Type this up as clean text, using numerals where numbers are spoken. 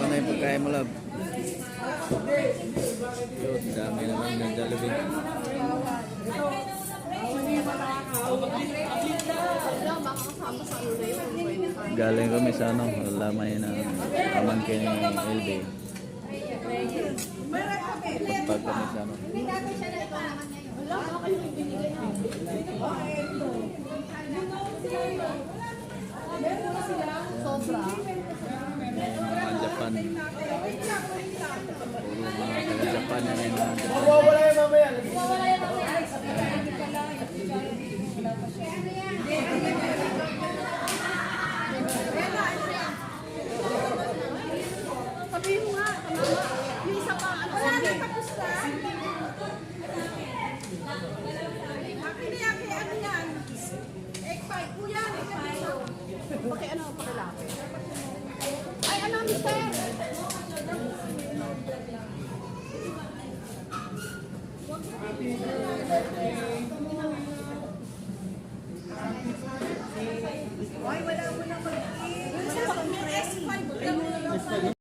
Sana yung pagkain mo, love. Yun, dami naman ng Jollibee. Galing kami sa ano, lamay na pamangkin ni LB. Pagpag kami sa ano. Sobra. Mga Japan. Puro mga taga-Japan na rin. Mawawala yan mamaya. Sabihin mo nga, tama. Yung isa pa, ano sabi? Tapos na. Aki, ano yan? Egg pie. Kuya, egg pie. Paki ano, pakilapit. Ay, ano, mister? Wala mo na mag-i. Wala mo na mag-i.